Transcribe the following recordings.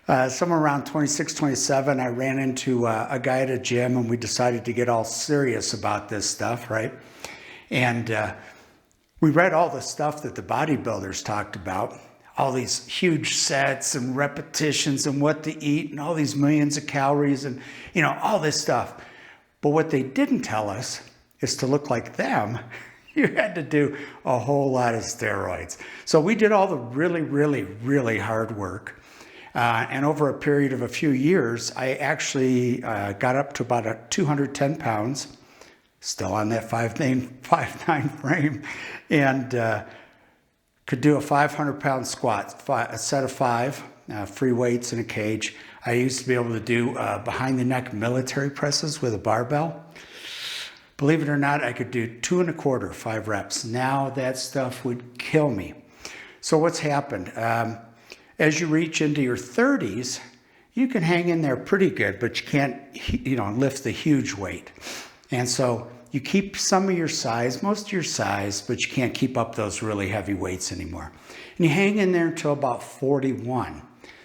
Somewhere around 26, 27, I ran into a guy at a gym, and we decided to get all serious about this stuff, right? And we read all the stuff that the bodybuilders talked about, all these huge sets and repetitions and what to eat and all these millions of calories and, all this stuff. But what they didn't tell us is to look like them, you had to do a whole lot of steroids. So we did all the really, really, really hard work. And over a period of a few years, I actually got up to about 210 pounds, still on that 5'9" frame, and could do a 500-pound squat, a set of 5, free weights in a cage. I used to be able to do behind-the-neck military presses with a barbell. Believe it or not, I could do 2 1/4, 5 reps. Now that stuff would kill me. So what's happened? As you reach into your 30s, you can hang in there pretty good, but you can't, lift the huge weight. And so you keep some of your size, most of your size, but you can't keep up those really heavy weights anymore. And you hang in there until about 41,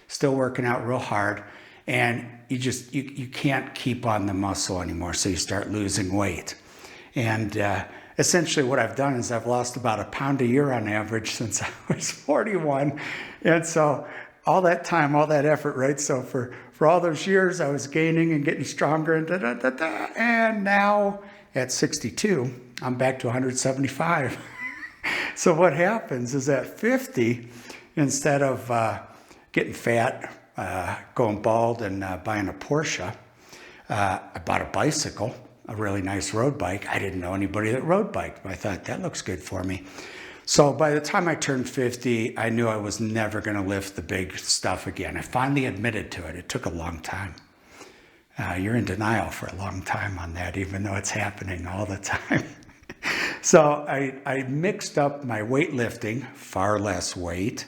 still working out real hard, and you can't keep on the muscle anymore, so you start losing weight. And essentially what I've done is I've lost about 1 pound a year on average since I was 41. And so all that time, all that effort, right? So for all those years, I was gaining and getting stronger and now at 62, I'm back to 175. So what happens is at 50, instead of getting fat, going bald and buying a Porsche, I bought a bicycle, a really nice road bike. I didn't know anybody that road biked, but I thought that looks good for me. So by the time I turned 50, I knew I was never going to lift the big stuff again. I finally admitted to it. It took a long time. You're in denial for a long time on that, even though it's happening all the time. So I mixed up my weightlifting, far less weight,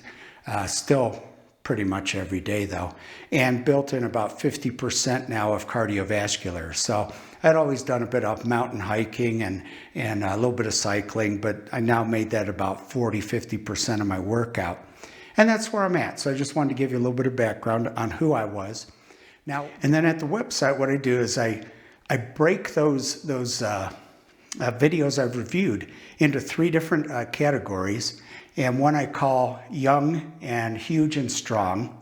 still pretty much every day though, and built in about 50% now of cardiovascular. So I'd always done a bit of mountain hiking and a little bit of cycling, but I now made that about 40-50% of my workout. And that's where I'm at. So I just wanted to give you a little bit of background on who I was. Now, and then at the website, what I do is I break those videos I've reviewed into 3 different categories. And one I call young and huge and strong.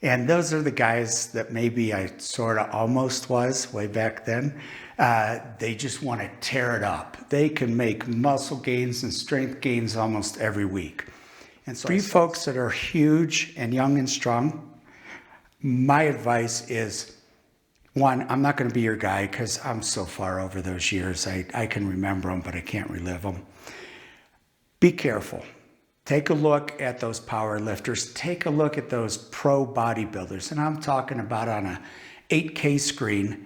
And those are the guys that maybe I sort of almost was way back then. They just want to tear it up. They can make muscle gains and strength gains almost every week. And so for you folks that are huge and young and strong, my advice is, 1, I'm not going to be your guy because I'm so far over those years. I can remember them, but I can't relive them. Be careful. Take a look at those power lifters. Take a look at those pro bodybuilders. And I'm talking about on a 8K screen,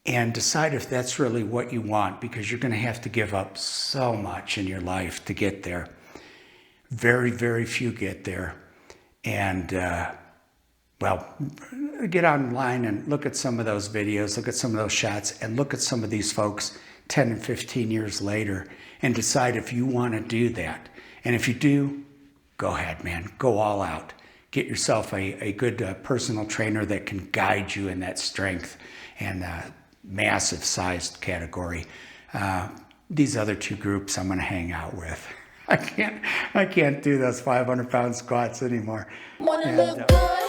and decide if that's really what you want, because you're going to have to give up so much in your life to get there. Very, very few get there. And, get online and look at some of those videos, look at some of those shots, and look at some of these folks 10 and 15 years later and decide if you want to do that. And if you do, go ahead, man. Go all out. Get yourself a good personal trainer that can guide you in that strength and massive sized category. These other 2 groups I'm going to hang out with. I can't do those 500-pound squats anymore. Wanna look good.